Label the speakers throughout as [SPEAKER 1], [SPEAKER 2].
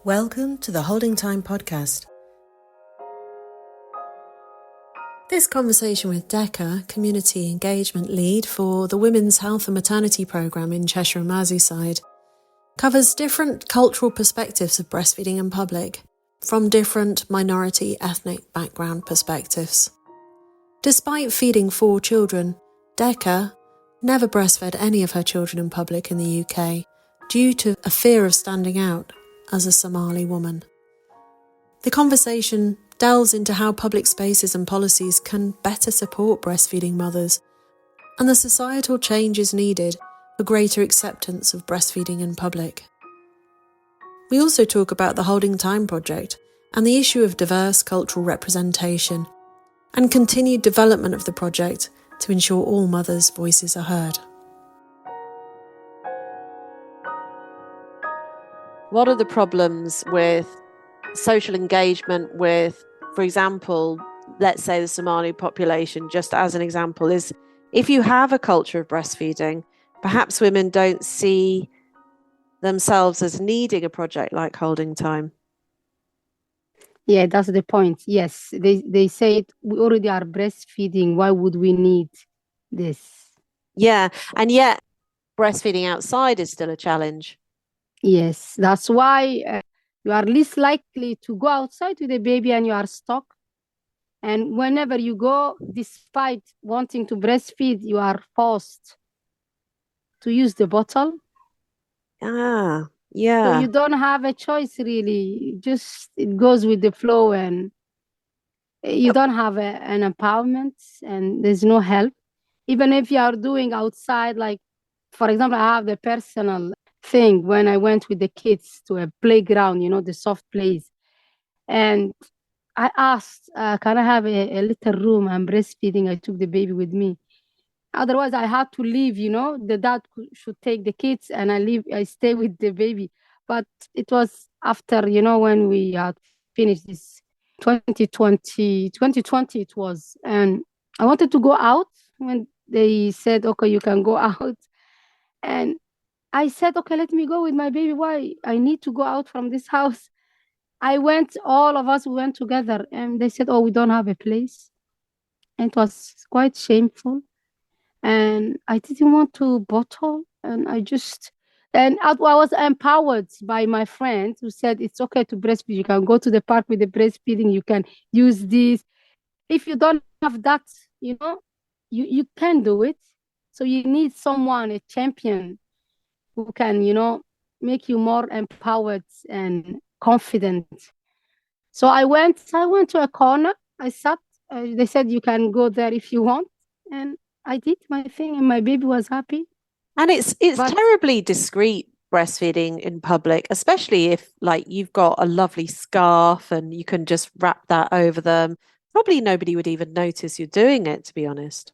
[SPEAKER 1] Welcome to the Holding Time podcast. This conversation with Deqa, Community Engagement Lead for the Women's Health and Maternity programme in Cheshire and Merseyside, covers different cultural perspectives of breastfeeding in public, from different minority ethnic background perspectives. Despite feeding 4 children, Deqa never breastfed any of her children in public in the UK due to a fear of standing out as a Somali woman. The conversation delves into how public spaces and policies can better support breastfeeding mothers and the societal changes needed for greater acceptance of breastfeeding in public. We also talk about the Holding Time project and the issue of diverse cultural representation and continued development of the project to ensure all mothers' voices are heard.
[SPEAKER 2] What are the problems with social engagement with, for example, let's say the Somali population, just as an example, is if you have a culture of breastfeeding, perhaps women don't see themselves as needing a project like Holding Time.
[SPEAKER 3] Yeah, that's the point. Yes, they say we already are breastfeeding. Why would we need this?
[SPEAKER 2] Yeah, and yet breastfeeding outside is still a challenge.
[SPEAKER 3] Yes, that's why you are least likely to go outside with a baby and you are stuck. And whenever you go, despite wanting to breastfeed, you are forced to use the bottle.
[SPEAKER 2] Yeah.
[SPEAKER 3] So you don't have a choice, really. Just it goes with the flow, and you don't have an empowerment, and there's no help. Even if you are doing outside, like, for example, I have the personal thing when I went with the kids to a playground, the soft place. And I asked, can I have a little room? I'm breastfeeding. I took the baby with me. Otherwise, I had to leave, the dad should take the kids and I stay with the baby. But it was after, when we had finished this 2020 it was. And I wanted to go out when they said, okay, you can go out. And I said, okay, let me go with my baby. Why? I need to go out from this house. All of us went together, and they said, oh, we don't have a place. And it was quite shameful. And I didn't want to bottle. And I was empowered by my friends who said, it's okay to breastfeed. You can go to the park with the breastfeeding. You can use this. If you don't have that, you can do it. So you need someone, a champion, who can, make you more empowered and confident. So I went to a corner. I sat. They said, you can go there if you want. And I did my thing, and my baby was happy.
[SPEAKER 2] And it's terribly discreet breastfeeding in public, especially if you've got a lovely scarf and you can just wrap that over them. Probably nobody would even notice you're doing it, to be honest.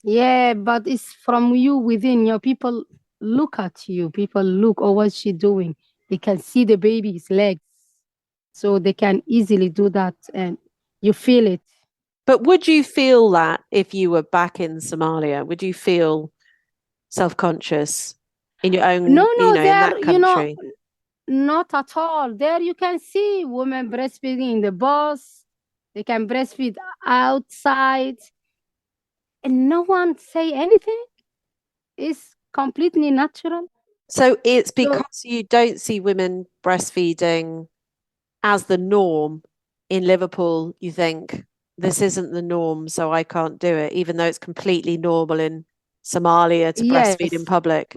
[SPEAKER 3] Yeah, but it's from you within. People look at you. People look, oh, what's she doing? They can see the baby's legs. So they can easily do that, and you feel it.
[SPEAKER 2] But would you feel that if you were back in Somalia? Would you feel self-conscious in your own,
[SPEAKER 3] no,
[SPEAKER 2] in that country?
[SPEAKER 3] Not at all. There you can see women breastfeeding in the bus. They can breastfeed outside. And no one say anything. It's completely natural.
[SPEAKER 2] So it's because you don't see women breastfeeding as the norm in Liverpool, you think, this isn't the norm, so I can't do it, even though it's completely normal in Somalia to breastfeed in public.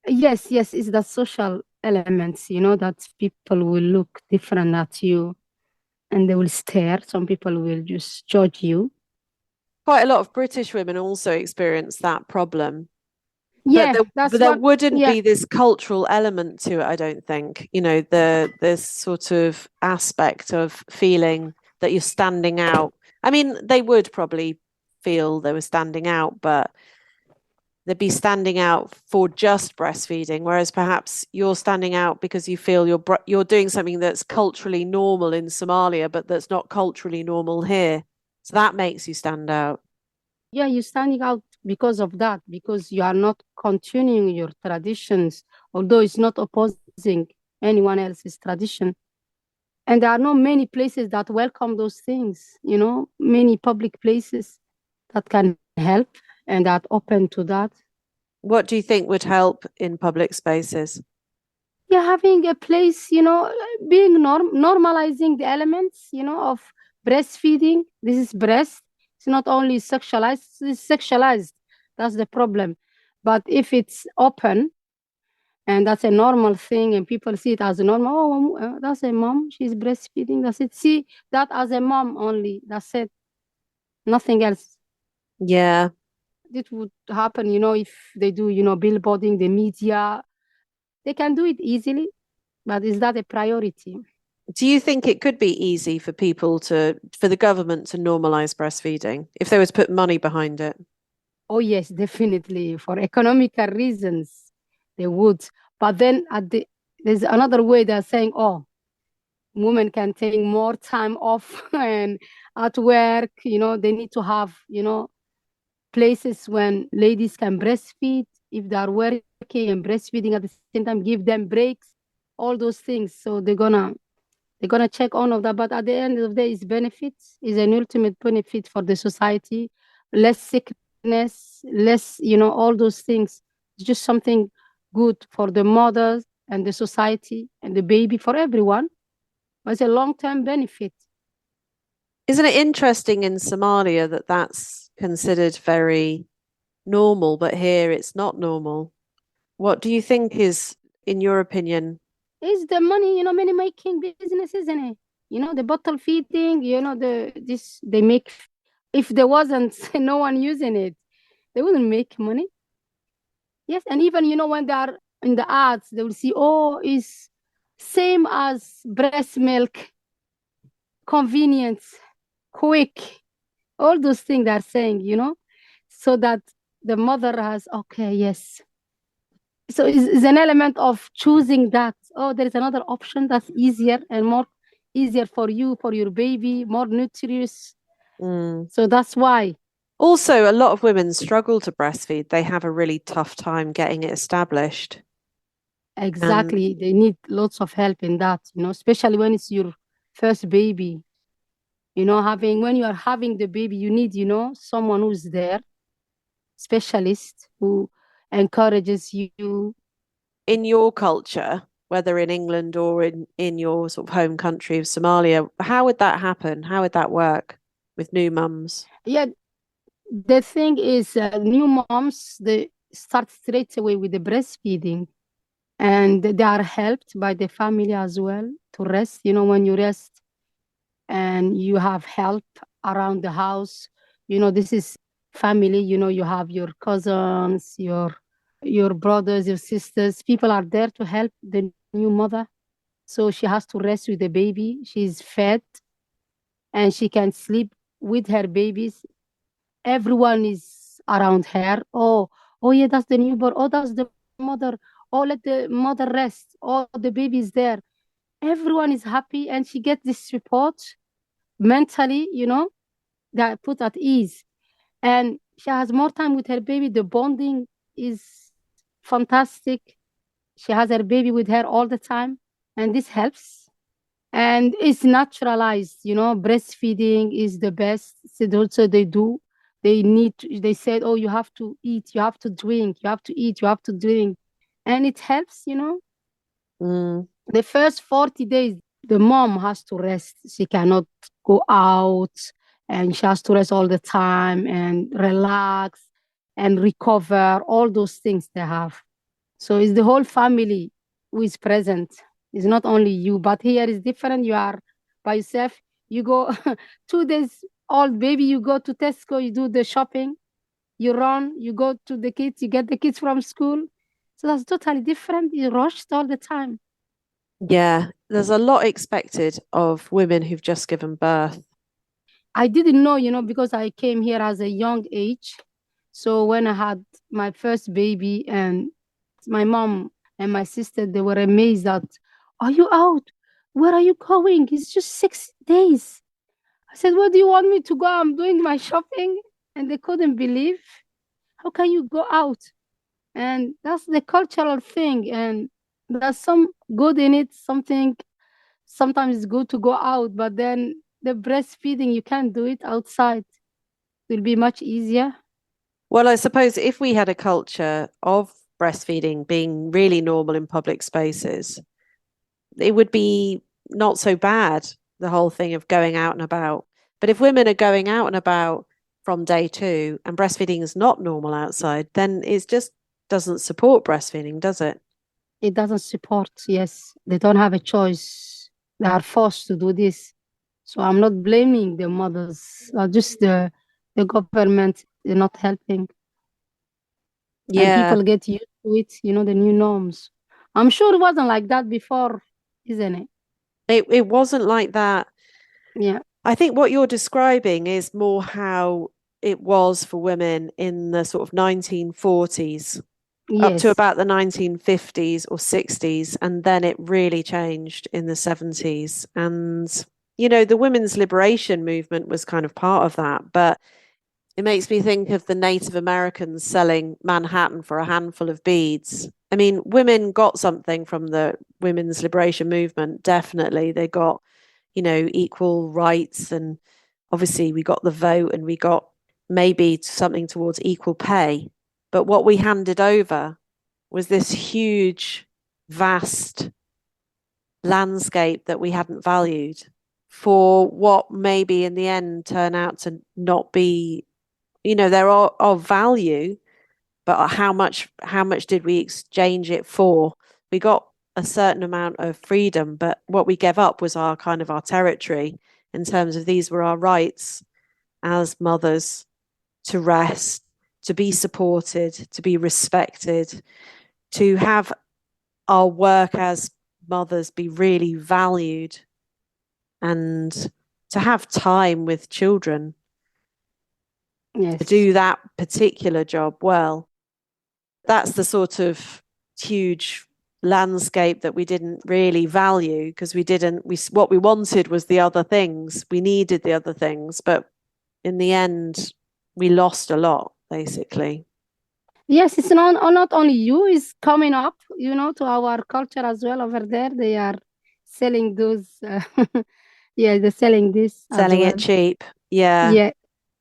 [SPEAKER 3] Yes, it's the social elements, that people will look different at you and they will stare. Some people will just judge you.
[SPEAKER 2] Quite a lot of British women also experience that problem.
[SPEAKER 3] Yeah,
[SPEAKER 2] but there wouldn't be this cultural element to it, I don't think. This sort of aspect of feeling that you're standing out. I mean, they would probably feel they were standing out, but they'd be standing out for just breastfeeding, whereas perhaps you're standing out because you feel you're doing something that's culturally normal in Somalia, but that's not culturally normal here. So that makes you stand out.
[SPEAKER 3] Yeah, you're standing out because of that, because you are not continuing your traditions, although it's not opposing anyone else's tradition. And there are not many places that welcome those things, many public places that can help and that open to that.
[SPEAKER 2] What do you think would help in public spaces?
[SPEAKER 3] Yeah, having a place, being normalizing the elements, of breastfeeding. This is breast. It's not only sexualized, it's sexualized. That's the problem. But if it's open and that's a normal thing and people see it as a normal, that's a mom, she's breastfeeding. That's it. See that as a mom only. That's it. Nothing else.
[SPEAKER 2] Yeah.
[SPEAKER 3] It would happen, if they do, billboarding, the media, they can do it easily. But is that a priority?
[SPEAKER 2] Do you think it could be easy for the government to normalize breastfeeding if they were to put money behind it?
[SPEAKER 3] Oh, yes, definitely. For economical reasons, they would. But then there's another way they're saying, oh, women can take more time off and at work, they need to have, places when ladies can breastfeed if they are working and breastfeeding at the same time, give them breaks, all those things. So they're gonna check all of that. But at the end of the day, it's benefits, is an ultimate benefit for the society, less sickness, less, all those things. It's just something good for the mothers and the society and the baby, for everyone. But it's a long-term benefit.
[SPEAKER 2] Isn't it interesting in Somalia that that's considered very normal, but here it's not normal? What do you think is, in your opinion?
[SPEAKER 3] It's the money, money making business, isn't it? The bottle feeding, they make, if there wasn't no one using it, they wouldn't make money. Yes, and even, when they are in the ads, they will see, oh, it's same as breast milk, convenience, quick, all those things they're saying, so that the mother has, okay, yes. So it's an element of choosing that, oh, there is another option that's easier and more easier for you, for your baby, more nutritious. So that's why.
[SPEAKER 2] Also, a lot of women struggle to breastfeed. They have a really tough time getting it established.
[SPEAKER 3] Exactly. They need lots of help in that, especially when it's your first baby. When you are having the baby, you need, someone who's there, specialist who encourages you.
[SPEAKER 2] In your culture, whether in England or in your sort of home country of Somalia, how would that happen? How would that work with new mums?
[SPEAKER 3] Yeah, the thing is, new moms, they start straight away with the breastfeeding, and they are helped by the family as well to rest. When you rest and you have help around the house, this is family. You have your cousins, your brothers, your sisters. People are there to help the new mother. So she has to rest with the baby. She's fed and she can sleep with her babies. Everyone is around her. Oh yeah, that's the newborn. Oh, that's the mother. Oh, let the mother rest. Oh, the baby is there. Everyone is happy and she gets this support mentally, that put at ease. And she has more time with her baby. The bonding is fantastic. She has her baby with her all the time, and this helps. And it's naturalized, breastfeeding is the best. So also they do. They said, oh, you have to eat, you have to drink, you have to eat, you have to drink. And it helps, The first 40 days, the mom has to rest. She cannot go out and she has to rest all the time and relax and recover, all those things they have. So it's the whole family who is present. It's not only you, but here is different. You are by yourself. You go 2 days old baby, you go to Tesco, you do the shopping, you run, you go to the kids, you get the kids from school. So that's totally different. You rushed all the time.
[SPEAKER 2] Yeah, there's a lot expected of women who've just given birth.
[SPEAKER 3] I didn't know, because I came here as a young age. So when I had my first baby and my mom and my sister, they were amazed that, are you out? Where are you going? It's just 6 days. I said, where do you want me to go? I'm doing my shopping. And they couldn't believe. How can you go out? And that's the cultural thing. And there's some good in it, sometimes it's good to go out, but then the breastfeeding, you can't do it outside. It will be much easier.
[SPEAKER 2] Well, I suppose if we had a culture of breastfeeding being really normal in public spaces, it would be not so bad, the whole thing of going out and about. But if women are going out and about from day two and breastfeeding is not normal outside, then it just doesn't support breastfeeding, does it?
[SPEAKER 3] It doesn't support, yes. They don't have a choice. They are forced to do this. So I'm not blaming the mothers, just the government, they're not helping. And
[SPEAKER 2] Yeah.
[SPEAKER 3] people get used to it, the new norms. I'm sure it wasn't like that before, isn't it?
[SPEAKER 2] It wasn't like that.
[SPEAKER 3] Yeah.
[SPEAKER 2] I think what you're describing is more how it was for women in the sort of 1940s up to
[SPEAKER 3] Yes.
[SPEAKER 2] about the 1950s or 60s, and then it really changed in the 70s. And, the women's liberation movement was kind of part of that, but it makes me think of the Native Americans selling Manhattan for a handful of beads. I mean, women got something from the women's liberation movement, definitely. They got, equal rights, and obviously we got the vote, and we got maybe something towards equal pay. But what we handed over was this huge, vast landscape that we hadn't valued for what maybe in the end turn out to not be, they're of value, but how much did we exchange it for? We got a certain amount of freedom, but what we gave up was our territory, in terms of these were our rights as mothers to rest, to be supported, to be respected, to have our work as mothers be really valued, and to have time with children,
[SPEAKER 3] Yes.
[SPEAKER 2] to do that particular job well. That's the sort of huge landscape that we didn't really value, because what we wanted was the other things. We needed the other things, but in the end, we lost a lot, basically.
[SPEAKER 3] Yes, it's not only you, it's coming up, to our culture as well over there. They are selling those, yeah, they're selling this
[SPEAKER 2] Selling
[SPEAKER 3] as
[SPEAKER 2] it
[SPEAKER 3] well.
[SPEAKER 2] cheap. Yeah.
[SPEAKER 3] Yeah,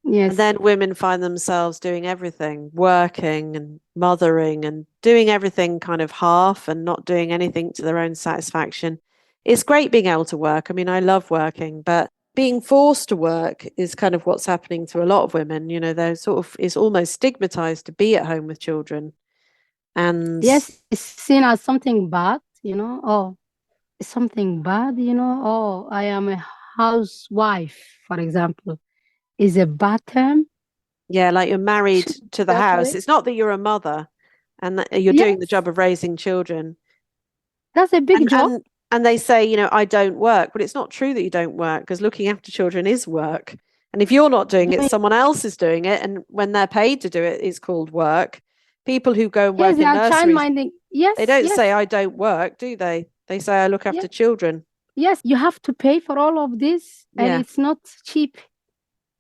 [SPEAKER 3] yes.
[SPEAKER 2] And then women find themselves doing everything, working and mothering and doing everything kind of half and not doing anything to their own satisfaction. It's great being able to work. I mean, I love working, but being forced to work is kind of what's happening to a lot of women. They're it's almost stigmatized to be at home with children. And
[SPEAKER 3] yes, it's seen as something bad, oh, it's something bad, oh, I am a housewife, for example, is a bad term.
[SPEAKER 2] yeah, like you're married to the house.
[SPEAKER 3] Way.
[SPEAKER 2] It's not that you're a mother and that you're doing the job of raising children.
[SPEAKER 3] That's a big job.
[SPEAKER 2] And they say, I don't work, but it's not true that you don't work, because looking after children is work. And if you're not doing it, someone else is doing it. And when they're paid to do it, it's called work. People who go and work in nurseries, they don't say, I don't work, do they? They say, I look after children.
[SPEAKER 3] Yes, you have to pay for all of this, and it's not cheap.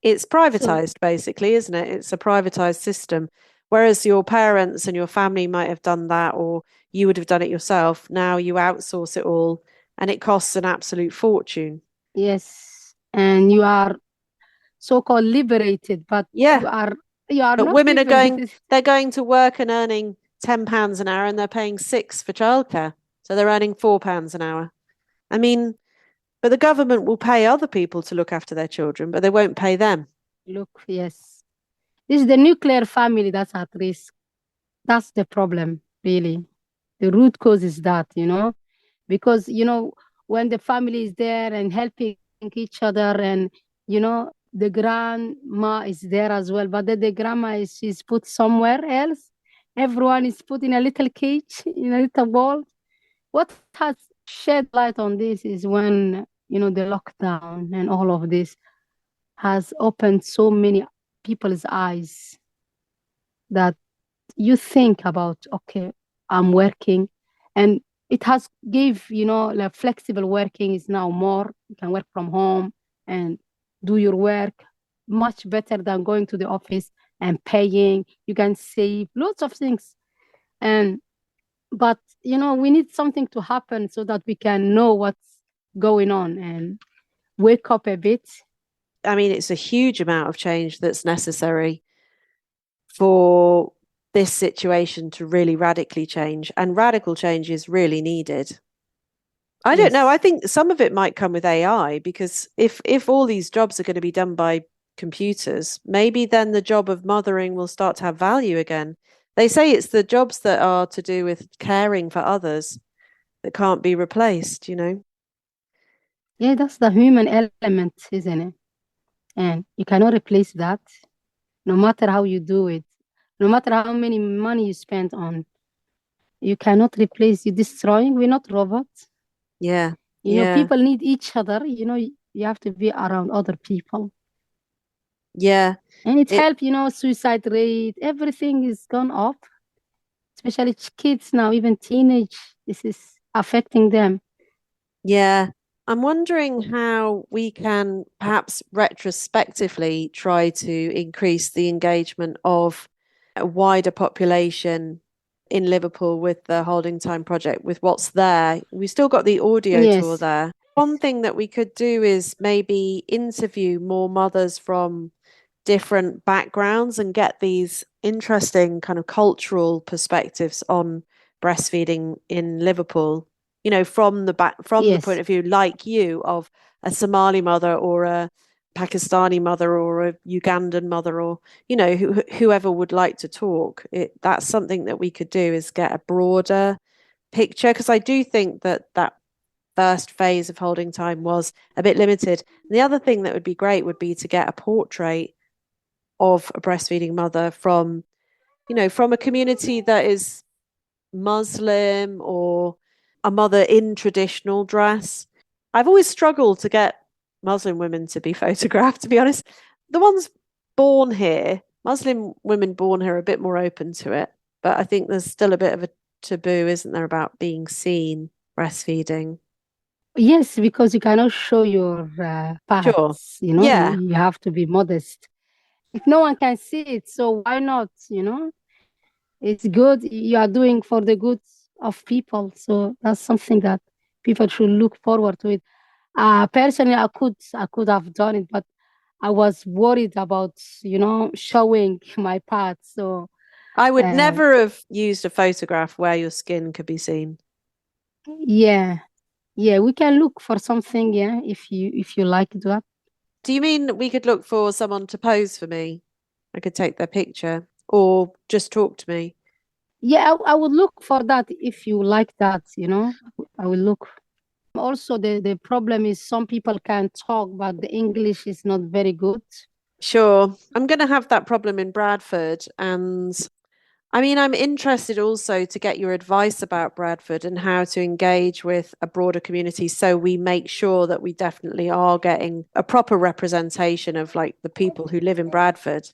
[SPEAKER 2] It's privatized, basically, isn't it? It's a privatized system. Whereas your parents and your family might have done that, or you would have done it yourself. Now you outsource it all, and it costs an absolute fortune.
[SPEAKER 3] Yes, and you are so-called liberated, but you are
[SPEAKER 2] but
[SPEAKER 3] not
[SPEAKER 2] women
[SPEAKER 3] liberated.
[SPEAKER 2] They're going to work and earning £10 an hour, and they're paying £6 for childcare. So they're earning £4 an hour. I mean, but the government will pay other people to look after their children, but they won't pay them.
[SPEAKER 3] Look, yes. This is the nuclear family that's at risk. That's the problem, really. The root cause is that, because, when the family is there and helping each other, and, the grandma is there as well, but then the grandma she's put somewhere else. Everyone is put in a little cage, in a little ball. What has shed light on this is when, the lockdown and all of this has opened so many people's eyes that you think about, okay, I'm working, and it has gave, like flexible working is now more. You can work from home and do your work much better than going to the office and paying. You can save lots of things. But we need something to happen so that we can know what's going on and wake up a bit.
[SPEAKER 2] I mean, it's a huge amount of change that's necessary for this situation to really radically change, and radical change is really needed. I don't know. I think some of it might come with AI, because if all these jobs are going to be done by computers, maybe then the job of mothering will start to have value again. They say it's the jobs that are to do with caring for others that can't be replaced, you know?
[SPEAKER 3] Yeah, that's the human element, isn't it? And you cannot replace that, no matter how you do it, no matter how many money you spend on. You cannot replace, you destroying. We're not robots.
[SPEAKER 2] Yeah.
[SPEAKER 3] You know, people need each other. You know, you have to be around other people.
[SPEAKER 2] Yeah.
[SPEAKER 3] And it helps, you know, suicide rate, everything is gone up, especially kids now, even teenage. This is affecting them.
[SPEAKER 2] Yeah. I'm wondering how we can perhaps retrospectively try to increase the engagement of a wider population in Liverpool with the Holding Time project, with what's there. We've still got the audio tour there. One thing that we could do is maybe interview more mothers from different backgrounds and get these interesting kind of cultural perspectives on breastfeeding in Liverpool, you know, from the point of view, like you, of a Somali mother or a Pakistani mother or a Ugandan mother, or, you know, whoever would like to talk. That's something that we could do, is get a broader picture, because I do think that first phase of Holding Time was a bit limited. And the other thing that would be great would be to get a portrait of a breastfeeding mother from, you know, from a community that is Muslim, or a mother in traditional dress. I've always struggled to get Muslim women to be photographed, to be honest. The ones born here, Muslim women born here, are a bit more open to it. But I think there's still a bit of a taboo, isn't there, about being seen breastfeeding?
[SPEAKER 3] Yes, because you cannot show your parts, you know, you have to be modest. If no one can see it, so why not, you know? It's good. You are doing for the good of people. So that's something that people should look forward to it. Personally, I could have done it, but I was worried about, you know, showing my parts. So
[SPEAKER 2] I would never have used a photograph where your skin could be seen.
[SPEAKER 3] Yeah, we can look for something. Yeah, if you like that.
[SPEAKER 2] Do you mean we could look for someone to pose for me? I could take their picture, or just talk to me?
[SPEAKER 3] Yeah, I would look for that if you like that, you know. I will look. Also, the problem is some people can talk, but the English is not very good.
[SPEAKER 2] Sure. I'm going to have that problem in Bradford. And I mean, I'm interested also to get your advice about Bradford and how to engage with a broader community, so we make sure that we definitely are getting a proper representation of, like, the people who live in Bradford.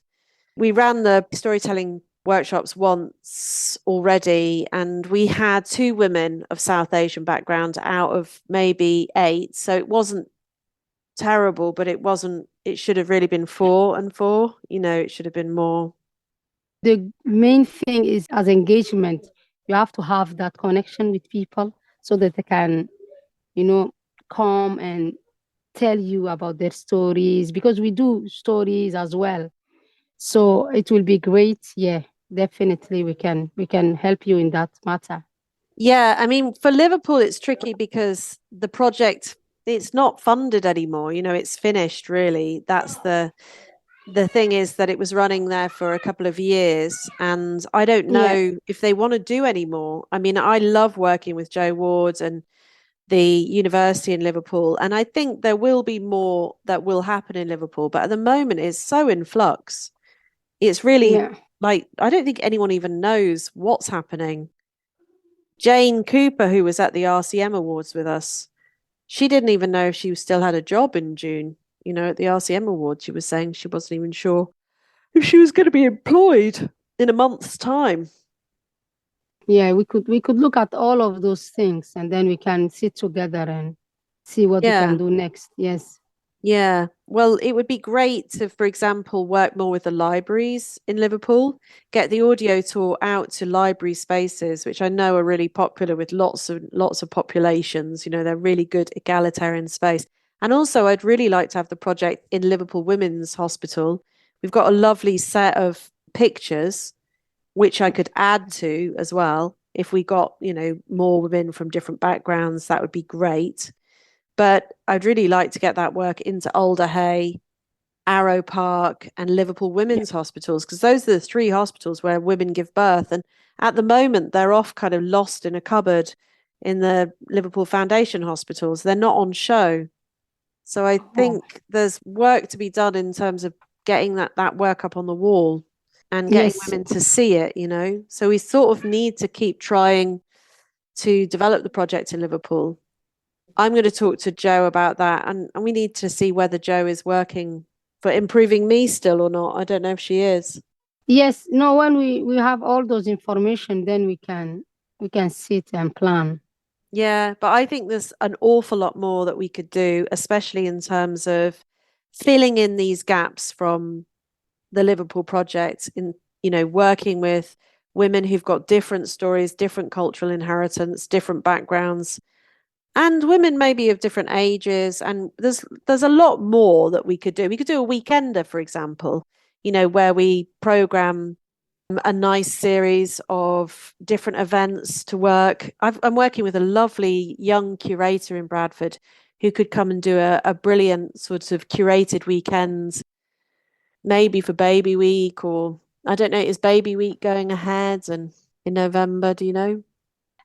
[SPEAKER 2] We ran the storytelling workshops once already, and we had 2 women of South Asian background out of maybe 8. So it wasn't terrible, but it should have really been 4 and 4. You know, it should have been more.
[SPEAKER 3] The main thing is, as engagement, you have to have that connection with people so that they can, you know, come and tell you about their stories, because we do stories as well. So it will be great. Yeah, definitely we can help you in that matter.
[SPEAKER 2] Yeah, I mean, for Liverpool, it's tricky because the project, it's not funded anymore. You know, it's finished, really. That's the thing, is that it was running there for a couple of years, and I don't know if they want to do any more. I mean, I love working with Joe Ward and the university in Liverpool, and I think there will be more that will happen in Liverpool, but at the moment it's so in flux. It's really like, I don't think anyone even knows what's happening. Jane Cooper, who was at the RCM Awards with us, she didn't even know if she still had a job in June. You know, at the RCM Awards, she was saying she wasn't even sure if she was going to be employed in a month's time.
[SPEAKER 3] Yeah, we could look at all of those things, and then we can sit together and see what we can do next. Yes.
[SPEAKER 2] Yeah. Well, it would be great to, for example, work more with the libraries in Liverpool, get the audio tour out to library spaces, which I know are really popular with lots of populations. You know, they're really good egalitarian space. And also, I'd really like to have the project in Liverpool Women's Hospital. We've got a lovely set of pictures, which I could add to as well. If we got, you know, more women from different backgrounds, that would be great. But I'd really like to get that work into Alderhay, Arrow Park, and Liverpool Women's Hospitals, because those are the three hospitals where women give birth. And at the moment, they're off kind of lost in a cupboard in the Liverpool Foundation hospitals. They're not on show. So I think there's work to be done in terms of getting that work up on the wall and getting
[SPEAKER 3] Yes.
[SPEAKER 2] women to see it, you know. So we sort of need to keep trying to develop the project in Liverpool. I'm going to talk to Jo about that, and we need to see whether Jo is working for improving me still or not. I don't know if she is.
[SPEAKER 3] Yes. No, when we have all those information, then we can sit and plan.
[SPEAKER 2] Yeah, but I think there's an awful lot more that we could do, especially in terms of filling in these gaps from the Liverpool project in, you know, working with women who've got different stories, different cultural inheritance, different backgrounds, and women maybe of different ages. And there's a lot more that we could do. We could do a weekender, for example, you know, where we program a nice series of different events to work. I'm working with a lovely young curator in Bradford who could come and do a brilliant sort of curated weekend, maybe for Baby Week, or I don't know, is Baby Week going ahead and in November, do you know?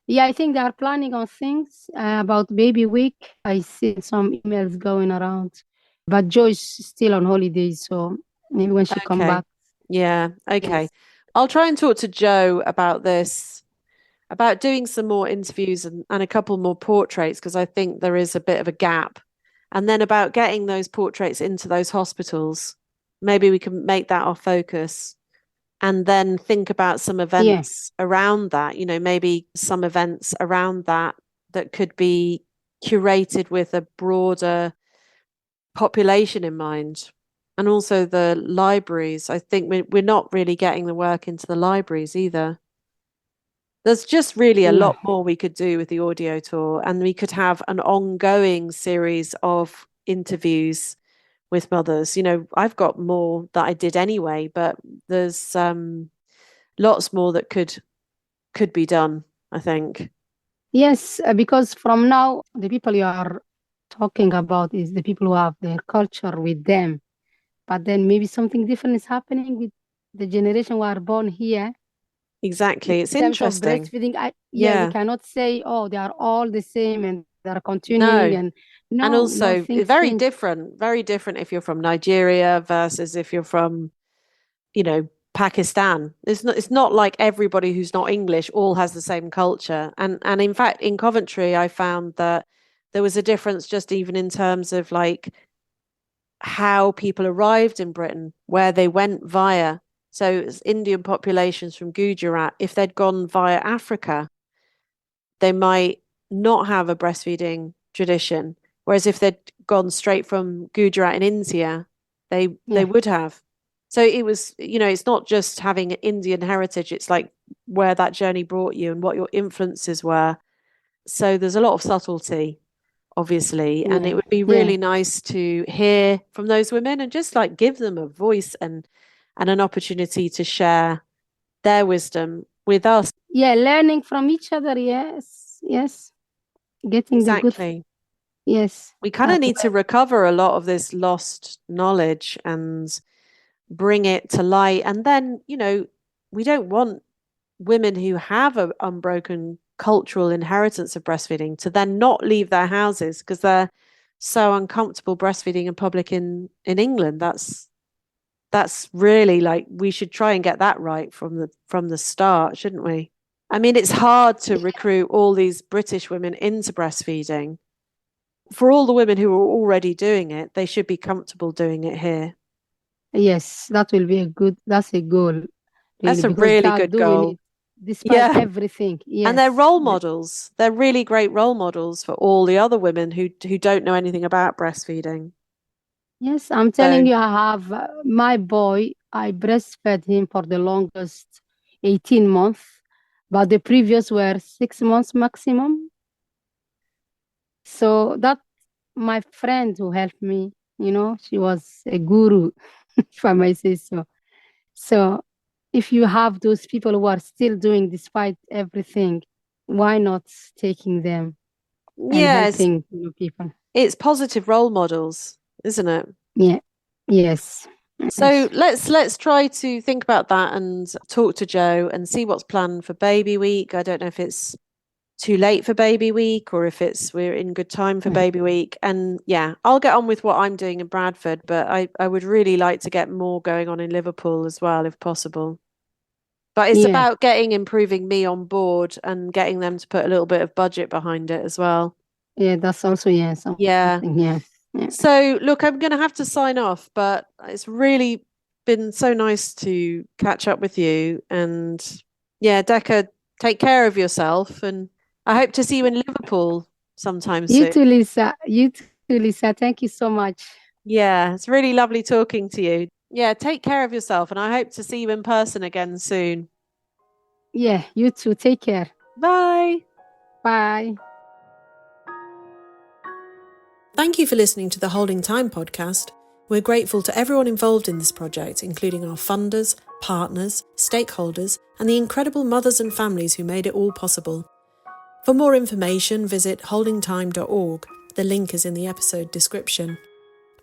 [SPEAKER 3] Yeah, I think they are planning on things about Baby Week. I see some emails going around, but Joy's still on holidays, so maybe when she come back.
[SPEAKER 2] Yeah, okay.
[SPEAKER 3] Yes.
[SPEAKER 2] I'll try and talk to Jo about this, about doing some more interviews and a couple more portraits, because I think there is a bit of a gap. And then about getting those portraits into those hospitals. Maybe we can make that our focus and then think about some events around that, you know, maybe some events around that could be curated with a broader population in mind. And also the libraries. I think we're not really getting the work into the libraries either. There's just really a lot more we could do with the audio tour, and we could have an ongoing series of interviews with mothers. You know, I've got more that I did anyway, but there's lots more that could be done, I think.
[SPEAKER 3] Yes, because from now, the people you are talking about is the people who have their culture with them. But then maybe something different is happening with the generation who are born here.
[SPEAKER 2] Exactly. It's
[SPEAKER 3] in terms
[SPEAKER 2] interesting.
[SPEAKER 3] of breastfeeding, we cannot say, oh, they are all the same and they are continuing.
[SPEAKER 2] No. And also very different if you're from Nigeria versus if you're from, you know, Pakistan. It's not like everybody who's not English all has the same culture. And in fact, in Coventry, I found that there was a difference just even in terms of like how people arrived in Britain, where they went via. So it's Indian populations from Gujarat, if they'd gone via Africa, they might not have a breastfeeding tradition. Whereas if they'd gone straight from Gujarat in India, they would have. So it was, you know, it's not just having an Indian heritage, it's like where that journey brought you and what your influences were. So there's a lot of subtlety, obviously, and it would be really nice to hear from those women and just like give them a voice and an opportunity to share their wisdom with us.
[SPEAKER 3] Yeah, learning from each other. Yes. Getting the good. Yes.
[SPEAKER 2] We kind of need to recover a lot of this lost knowledge and bring it to light. And then, you know, we don't want women who have an unbroken cultural inheritance of breastfeeding to then not leave their houses because they're so uncomfortable breastfeeding in public in England. That's really like, we should try and get that right from the start, shouldn't we? I mean, it's hard to recruit all these British women into breastfeeding. For all the women who are already doing it, they should be comfortable doing it here.
[SPEAKER 3] Yes, that's a goal. Really,
[SPEAKER 2] that's a really good goal.
[SPEAKER 3] Despite everything. Yes.
[SPEAKER 2] And they're role models. They're really great role models for all the other women who don't know anything about breastfeeding.
[SPEAKER 3] Yes, I'm telling you, I have my boy, I breastfed him for the longest 18 months, but the previous were 6 months maximum. So that my friend who helped me, she was a guru, if I may say so. So if you have those people who are still doing despite everything, why not taking them and helping people?
[SPEAKER 2] It's positive role models, isn't it?
[SPEAKER 3] Yeah. Yes.
[SPEAKER 2] So let's try to think about that and talk to Joe and see what's planned for baby week. I don't know if it's too late for baby week or if we're in good time for baby week. And yeah, I'll get on with what I'm doing in Bradford, but I would really like to get more going on in Liverpool as well, if possible. But it's about improving me on board and getting them to put a little bit of budget behind it as well.
[SPEAKER 3] Yeah, that's also,
[SPEAKER 2] Yeah.
[SPEAKER 3] Yeah.
[SPEAKER 2] So look, I'm going to have to sign off, but it's really been so nice to catch up with you. And yeah, Deqa, take care of yourself. And I hope to see you in Liverpool sometime soon.
[SPEAKER 3] You too, Lisa. Thank you so much.
[SPEAKER 2] Yeah, it's really lovely talking to you. Yeah, take care of yourself. And I hope to see you in person again soon.
[SPEAKER 3] Yeah, you too. Take care.
[SPEAKER 2] Bye.
[SPEAKER 3] Bye.
[SPEAKER 1] Thank you for listening to the Holding Time podcast. We're grateful to everyone involved in this project, including our funders, partners, stakeholders, and the incredible mothers and families who made it all possible. For more information, visit holdingtime.org. The link is in the episode description.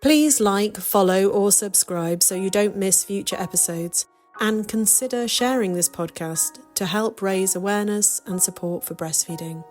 [SPEAKER 1] Please like, follow, or subscribe so you don't miss future episodes, and consider sharing this podcast to help raise awareness and support for breastfeeding.